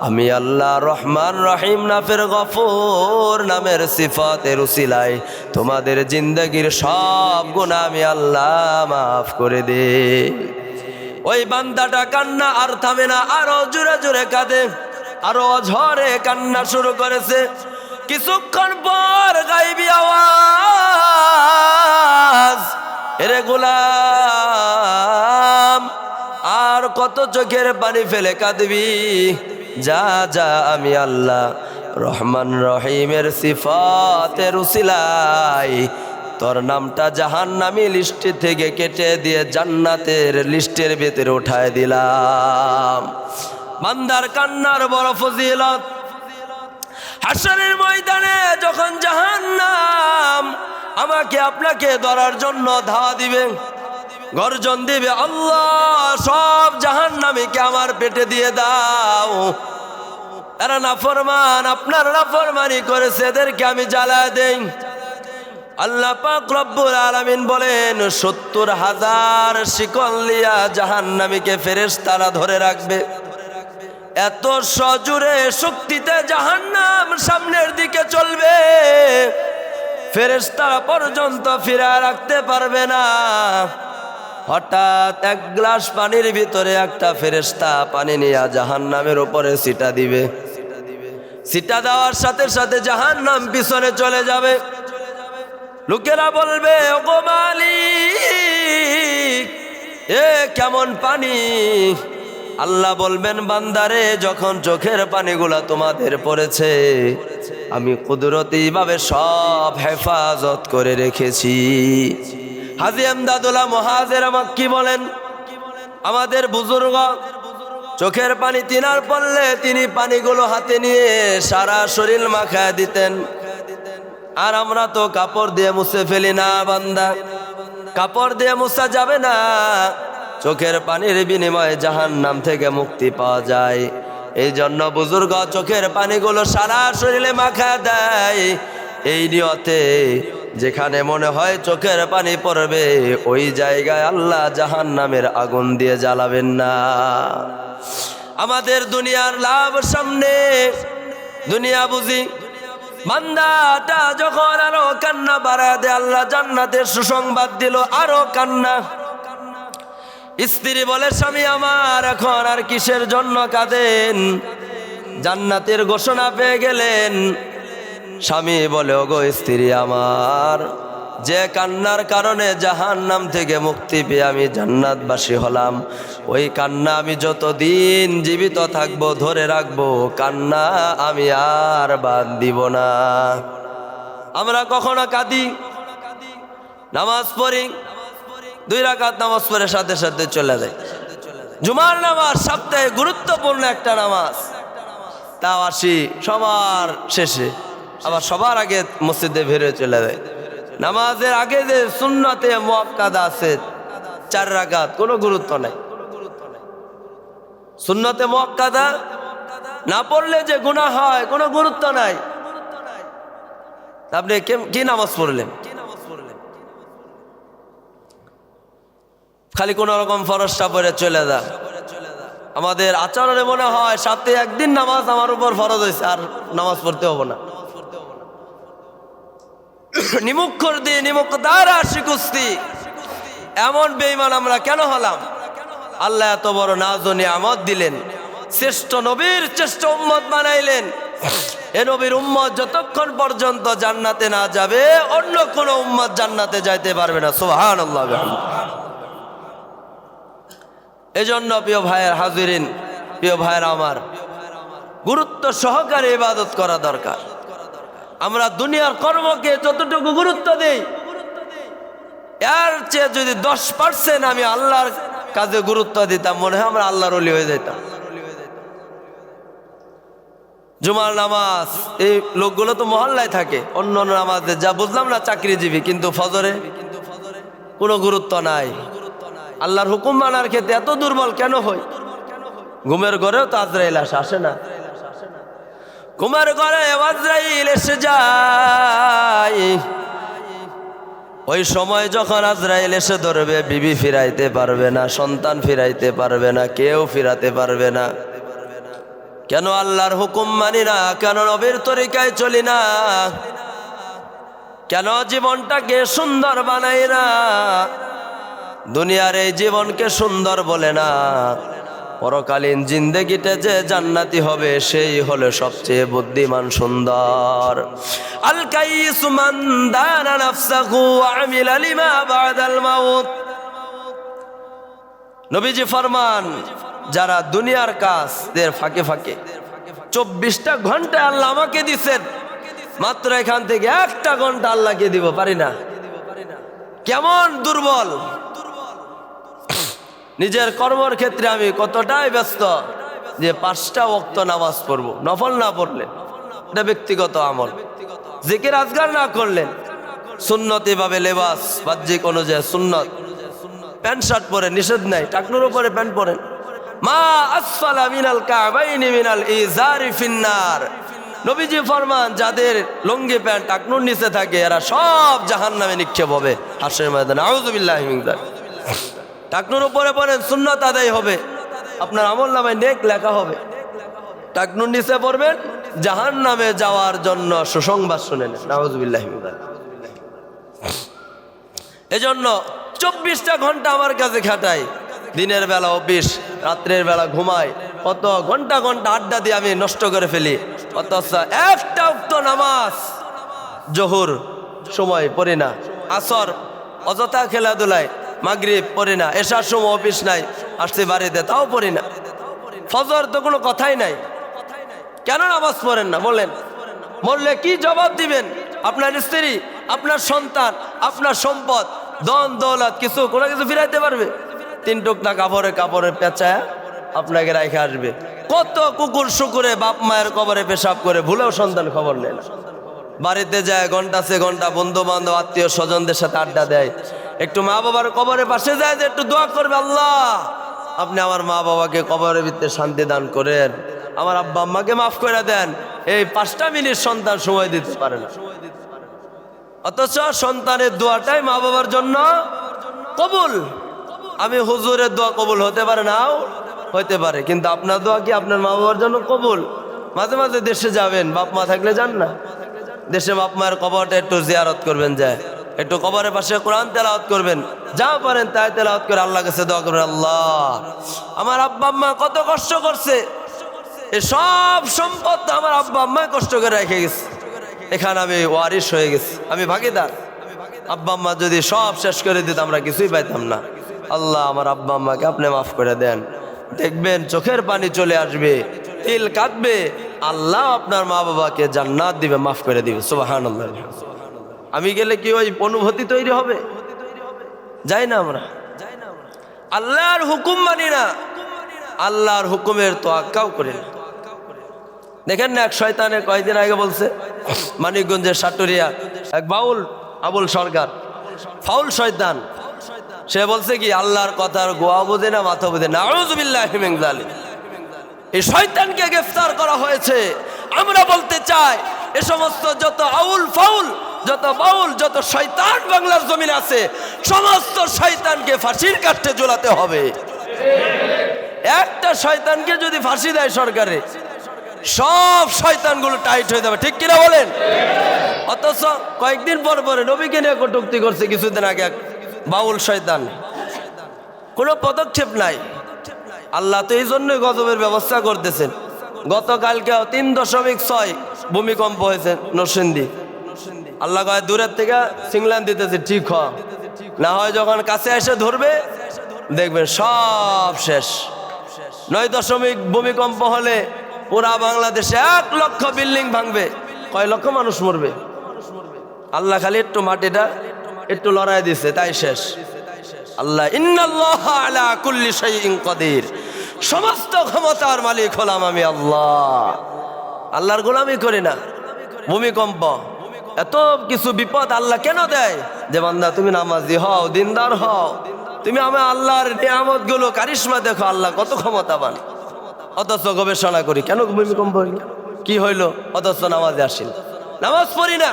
Speaker 1: আমি আল্লাহ রহমান রহিম নাফের গফুর নামের সিফাতের উসিলায় তোমাদের জিন্দগির সব গুনাহ আমি আল্লাহ মাফ করে দে। ওই বান্দাটা কান্না আর থামে না, আরো জোরে জোরে কাঁদে, আরো ঝরে কান্না শুরু করেছে। কিছুক্ষণ পর গাইবি আওয়াজ, এরে গোলাম, আর কত চোখের পানি ফেলে কাঁদবি? যা যা, আমি আল্লাহ রহমান রহিমের সিফাতের উসিলায় তোর নামটা জাহান্নামী লিস্ট থেকে কেটে দিয়ে জান্নাতের লিস্টের ভেতরে উঠায় দিলাম। বান্দার কান্নার বড় ফজিলত। হাশরের ময়দানে যখন জাহান্নাম আমাকে আপনাকে ধরার জন্য ধাওয়া দিবে, গর্জন দিবে, আল্লাহ সব জাহান্নামীকে আমার পেটে দিয়ে দাও, এরা নাফরমান, আপনার নাফরমানি করেছে, এদেরকে আমি জ্বালায় দেই। আল্লাহ পাক রব্বুল আলামিন বলেন, ৭০,০০০ শিকল দিয়া জাহান্নামীকে ফেরেশতারা ধরে রাখবে। এত সজোরে শক্তিতে জাহান্নাম সামনের দিকে চলবে, ফেরেশতারা পর্যন্ত ফিরে রাখতে পারবে না। হঠাৎ এক গ্লাস পানির ভিতরে একটা ফেরেশতা পানি নিয়ে জাহান্নামের উপরে ছিটা দিবে। ছিটা দেওয়ার সাথে সাথে জাহান্নাম পিছনে চলে যাবে। লোকেরা বলবে, ওগো মালিক, এ কেমন পানি? আল্লাহ বলবেন, বান্দারে, যখন চোখের পানিগুলা তোমাদের পড়েছে, আমি কুদরতি ভাবে সব হেফাজত করে রেখেছি। হাজী এমদাদুল্লাহ মুহাজির মক্কি বলেন, আমাদের বুজুর্গ চোখের পানি তিনার পড়লে তিনি পানিগুলো হাতে নিয়ে সারা শরীর মাখায় দিতেন। আর আমরা তো কাপড় দিয়ে মুছে ফেলি না। বান্দা, কাপড় দিয়ে মুছা যাবে না, চোখের পানির বিনিময়ে জাহান্নাম থেকে মুক্তি পাওয়া যায়। এই জন্য বুজুর্গ চোখের পানিগুলো সারা শরীরে মাখায় দেয়, এই নিয়তে যেখানে মনে হয় চোখের পানি পড়বে, ওই জায়গায় আল্লাহ জাহান্নামের আগুন দিয়ে জ্বালাবেন না। আমাদের দুনিয়ার লাভ সামনে, দুনিয়া বুঝি। বান্দাটা যখন আরো কান্না বাড়ায় দেয়, আল্লাহ জান্নাতের সুসংবাদ দিল, আরো কান্না। স্ত্রী বলে, স্বামী আমার এখন আর কিসের জন্য কাঁদেন? জান্নাতের ঘোষণা পেয়ে গেলেন। স্বামী বলে, ওগো স্ত্রী আমার, যে কান্নার কারণে জাহান্নাম থেকে মুক্তি পেয়ে আমি জান্নাতবাসী হলাম, ওই কান্না আমি যতদিন জীবিত থাকবো ধরে রাখবো, কান্না আমি আর বাদ দিব না। আমরা কখনো কাঁদি, নামাজ পড়ি, 2 রাকাত নামাজ পড়ে সাথে সাথে চলে যায়। জুমার নামাজ সবথেকে গুরুত্বপূর্ণ একটা নামাজ, তাও আসি সবার শেষে, আবার সবার আগে মসজিদে ভিড়ে চলে যায়। নামাজের আগে যে সুন্নতে মুআক্কাদা আছে 4 রাকাত, কোনো গুরুত্ব নাই। সুন্নতে মুআক্কাদা না পড়লে যে গুনাহ হয়, কোনো গুরুত্ব নাই। আপনি কি নামাজ পড়লেন? খালি কোন রকম ফরজটা পড়ে চলে যান। আমাদের আচরণে মনে হয় সপ্তাহে একদিন নামাজ আমার উপর ফরজ হয়েছে, আর নামাজ পড়তে হবে না। নিমুক্ষর দিয়ে নিমুখদার আশি কুস্তি, এমন বেঈমান আমরা কেন হলাম? আল্লাহ এত বড় নাজ ও নিয়ামত দিলেন, শ্রেষ্ঠ নবীর শ্রেষ্ঠ উম্মত বানাইলেন। এ নবীর উম্মত যতক্ষণ পর্যন্ত জান্নাতে না যাবে, অন্য কোন উম্মত জান্নাতে যাইতে পারবে না। সুবহানাল্লাহ। এজন্য প্রিয় ভাইয়ের হাজিরিন, প্রিয় ভাইয়ের আমার, গুরুত্ব সহকারে ইবাদত করা দরকার। আমরা দুনিয়ার কর্মকে যতটুকু গুরুত্ব দেই, এর চেয়ে যদি 10% আমি আল্লাহর কাজে গুরুত্ব দিতাম, মনে হয় আমরা আল্লাহর ওলি হয়ে যেতাম। জুমার নামাজ, এই লোকগুলো তো মহল্লায় থাকে, অন্য নামাজে যা বুঝলাম না চাকরিজীবী, কিন্তু ফজরে কোনো গুরুত্ব নাই। আল্লাহর হুকুম মানার ক্ষেত্রে এত দুর্বল কেন হই? ঘুমের ঘরেও তো আজরাইল আসে না, ঘুমের ঘরে আজরাইল এসে যায়। ওই সময় যখন আজরাইল এসে ধরবে, বিবি ফিরাইতে পারবে না, সন্তান ফিরাইতে পারবে না, কেউ ফিরাতে পারবে না। কেন আল্লাহর হুকুম মানি না? কেন নবীর তরিকায় চলি না? কেন জীবনটাকে সুন্দর বানাই না? দুনিয়ার এই জীবনকে সুন্দর বলে না, পরকালীন জিন্দেগিতে যে জান্নাতি হবে সেই হলো সবচেয়ে বুদ্ধিমান সুন্দর। আল কাইয়িসু মান দানা নাফসাহু ওয়া আমিলা লিমা বাদাল মাউত। নবীজি ফরমান, যারা দুনিয়ার কাজের ফাঁকে ফাঁকে 24টা ঘন্টা আল্লাহ আমাকে দিচ্ছেন, মাত্র এখান থেকে 1টা ঘন্টা আল্লাহকে দিব পারি না। কেমন দুর্বল! নিজের কর্মর ক্ষেত্রে আমি কতটাই ব্যস্ত যে 5টা ওয়াক্ত নামাজ পড়বো, নফল না পড়লেন এটা ব্যক্তিগত আমল, জিকির আজগার না করলেন, সুন্নতি ভাবে লেবাস বাহ্যিক অনুযায়ী সুন্নত, প্যান্ট শার্ট পরে নিষেধ নাই, টাকনুর উপরে প্যান্ট পরেন। মা আসফালা মিনাল কাবাইনি মিনাল ইজারি ফিন্নার। নবীজি ফরমান, যাদের লুঙ্গি প্যান্ট টাকনুর নিচে থাকে এরা সব জাহান্নামে নিক্ষেপ হবে হাসরের ময়দানে। আউযুবিল্লাহি মিন যালিক। টাকনুর উপরে পড়েন, সুন্নাত আদায় হবে, আপনার আমলনামায় নেক লেখা হবে। টাকনুর নিচে পড়বেন, জাহান্নামে যাওয়ার জন্য সুসংবাদ শুনেন। আউযুবিল্লাহি মিন যালিক। এজন্য 24টা ঘন্টা আমার কাছে খাটাই, দিনের বেলা অফিস, রাত্রের বেলা ঘুমাই, কত ঘন্টা ঘন্টা আড্ডা দিয়ে আমি নষ্ট করে ফেলি। অথচ 1টা ওয়াক্ত নামাজ জোহর সময় পড়ি না, আসর অযথা খেলাধুলায়, মাগরিব পড়ি না, এশার সময় অফিস নাই, আসছি বাড়িতে তাও পড়ি না, ফজর তো কোনো কথাই নাই। কেন নামাজ পড়েন না বলেন? বললে কি জবাব দিবেন? আপনার স্ত্রী, আপনার সন্তান, আপনার সম্পদ, ধন দৌলত কিছু কোনো কিছু ফিরাইতে পারবে? 3 টুকরা কাপড়ে পেঁচায় আপনাকে রেখে আসবে। কত কুকুর শুকুরে বাপ মায়ের কবরে পেশাব করে ভুলেও সন্তান খবর নেয় না। বাড়িতে যায় ঘন্টা সে ঘন্টা, বন্ধু বান্ধব আত্মীয় স্বজনদের সাথে আড্ডা দেয়, একটু মা বাবার কবরের পাশে যায় যে একটু দোয়া করবে, আল্লাহ আপনি আমার মা বাবাকে কবরের ভিতরে শান্তি দান করেন, আমার আব্বা আম্মাকে মাফ করে দেন। এই 5টা মিনিট সন্তান সময় দিতে পারে না, অথচ সন্তানের দোয়াটাই মা বাবার জন্য কবুল। আমি হুজুরের দোয়া কবুল হতে পারে নাও হইতে পারে, কিন্তু আপনার দোয়া কি আপনার মা বাবার জন্য কবুল? মাঝে মাঝে দেশে যাবেন, বাপ মা থাকলে যান না, দেশে বাপ মায়ের কবরটা একটু জিয়ারত করবেন, যায় একটু কবরের পাশে কোরআন তেলাওয়াত করবেন, যা পারেন তাই তেলাওয়াত করে আল্লাহর কাছে দোয়া করবেন, আল্লাহ আমার আব্বা আম্মা কত কষ্ট করছে, এই সব সম্পদ আমার আব্বা আম্মায় কষ্ট করে রেখে গেছে, এখানে আমি ওয়ারিশ হয়ে গেছি, আমি ভাগিদার। আব্বা আম্মা যদি সব শেষ করে দিত আমরা কিছুই পাইতাম না। আল্লাহ আমার আব্বা আম্মাকে আপনি মাফ করে দেন। দেখবেন চোখের পানি চলে আসবে, তিল কাটবে, আল্লাহ আপনার মা বাবাকে জান্নাত দিবে, মাফ করে দিবে। সুবহানাল্লাহ। আমি গেলে কি ওই অনুভূতি তৈরি হবে? যাই না আমরা, আল্লাহর হুকুম মানি না, আল্লাহর হুকুমের তোয়াক্কাও করি না। দেখেন না, এক শয়তানে কয়েকদিন আগে বলছে, মানিকগঞ্জের সাটুরিয়া এক বাউল আবুল সরকার, ফাউল শয়তান, সে বলছে কি আল্লাহর কথার গোয়া বোঝে না, মাথা বোঝে না। আউযুবিল্লাহি মিন যালিক। এই শয়তানকে গ্রেফতার করা হয়েছে। আমরা বলতে চাই, এ সমস্ত যত আউল ফাউল, যত বাউল, যত শয়তান বাংলার জমিনে আছে, সমস্ত শয়তানকে ফাঁসির কাঠে ঝোলাতে হবে। একটা শয়তানকে যদি ফাঁসি দেয় সরকারে, সব শয়তানগুলো টাইট হয়ে যাবে, ঠিক কিনা বলেন? অথচ কয়েকদিন পর পরে নবীকে নিয়ে কটূক্তি করছে কিছুদিন আগে এক বাউল শয়তান। কোনো পদক্ষেপ নাই। আল্লাহ তো এই জন্যই গজবের ব্যবস্থা করতেছেন। গতকালকেও 3.6 ভূমিকম্প হয়েছে নরসিংদী। আল্লাহ কয় দূরের থেকে সিংলান দিতেছে, ঠিক হ, না হয় যখন কাছে এসে ধরবে দেখবেন সব শেষ। 9 ভূমিকম্প হলে পুরা বাংলাদেশে 1 লক্ষ বিল্ডিং ভাঙবে, কয় লক্ষ মানুষ মরবে। আল্লাহ খালি একটু মাটিটা একটু লড়াই দিছে, তাই শেষ। আল্লাহ ইন্নাল্লাহা আলা কুল্লি শাইইন কাদির, সমস্ত ক্ষমতার মালিক হলাম আমি আল্লাহ। আল্লাহর গোলামি করি না। ভূমিকম্প, এত কিছু বিপদ আল্লাহ কেন দেয়? যে বান্দা তুমি নামাজি হও, দিনদার হও, তুমি আমার আল্লাহর নিয়ামত গুলো কারিশমা দেখো, আল্লাহ কত ক্ষমতাবান। অথচ গবেষণা করি কেন ভূমিকম্প হইল, কি হইল, অথচ নামাজে আসি না, নামাজ পড়ি না।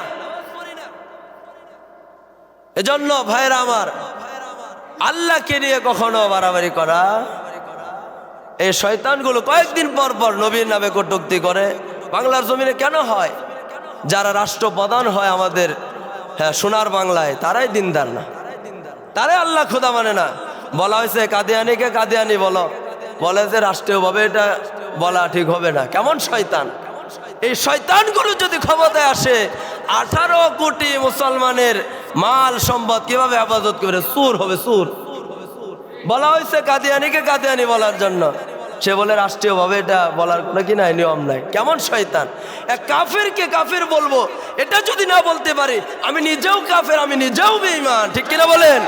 Speaker 1: এজন্য ভাইরা আমার, আল্লাহকে নিয়ে কখনো বাড়াবাড়ি করা, এই শয়তানগুলো কয়েকদিন পর পর নবীর নামে কটূক্তি করে। বাংলার জমিনে কেন হয়? যারা রাষ্ট্রপ্রধান হয় আমাদের সোনার বাংলায়, তারাই দিনদার না, তারাই আল্লাহ খোদা মানে না। বলা হয়েছে কাদিয়ানিকে কাদিয়ানি বলো, বলে যে রাষ্ট্রীয়ভাবে এটা বলা ঠিক হবে না। কেমন শয়তান! এই শয়তানগুলো যদি ক্ষমতায় আসে, 18 কোটি মুসলমানের মাল সম্পদ কিভাবে হেফাজত করে? চুর হবে, চুর। বলা হয়েছে কাদিয়ানিকে কাদিয়ানি বলার জন্য, সে বলে রাষ্ট্রীয়ভাবে এটা বলার কোনো কি নাই, নিয়ম নাই। কেমন শয়তান! এক কাফেরকে কাফের বলবো, এটা যদি না বলতে পারি, আমি নিজেও কাফের, আমি নিজেও বেঈমান, ঠিক কিনা বলেন?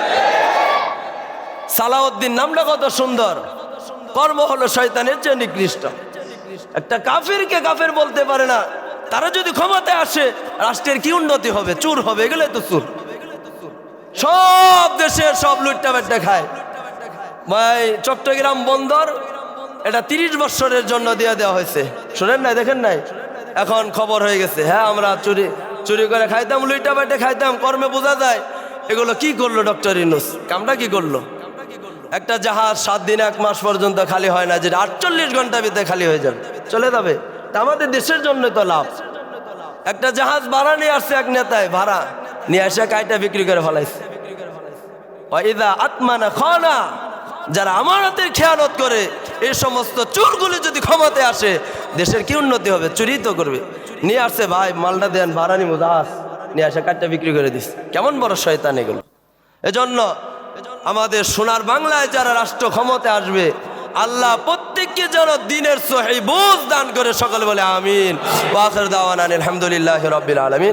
Speaker 1: সালাউদ্দিন নামটা কত সুন্দর, কর্ম হলো শয়তানের চেয়ে নিকৃষ্ট। একটা কাফেরকে কাফের বলতে পারে না, তারা যদি ক্ষমতায় আসে রাষ্ট্রের কি উন্নতি হবে? চুর হবে, এগুলোই তো চুর। সব দেশে সব লুটটা বেট্টা খায়। ভাই চট্টগ্রাম বন্দর এটা 30 বছরের জন্য দিয়ে দেওয়া হয়েছে, শোনেন নাই, দেখেন নাই? এখন খবর হয়ে গেছে, হ্যাঁ আমরা চুরি করে খাইতাম, লুইটা বেটে খাইতাম, কর্মে বোঝা যায়। এগুলো কি করলো ডক্টর ইউনূস? কামটা কি করলো? একটা জাহাজ 7 দিন 1 মাস পর্যন্ত খালি হয় না, যেটা 48 ঘন্টার ভিতরে খালি হয়ে যাবে, চলে যাবে। তা আমাদের দেশের জন্য তো লাভ। একটা জাহাজ ভাড়া নিয়ে আসছে এক নেতায়, ভাড়া নিয়ে আসে কাইটা বিক্রি করে ফেলাইছে। ওয়াইদা আতমানা খানা, যারা আমানতের খেয়ানত করে, এই সমস্ত চোরগুলি যদি ক্ষমতায় আসে, দেশের কি উন্নতি হবে? চুরি তো করবে। নিয়ে আসছে, ভাই মালটা দেন, ভাড়া নিবো, জাহাজ নিয়ে আসে কাইটা বিক্রি করে দিস। কেমন বড় শয়তান এগুলো! এজন্য আমাদের সোনার বাংলায় যারা রাষ্ট্র ক্ষমতায় আসবে, আল্লাহ প্রত্যেককে যেন দিনের সহি বুঝ দান করে। সকলে বলে আমিন। ওয়া আখির দাওয়ানা আলহামদুলিল্লাহি রাব্বিল আলামিন।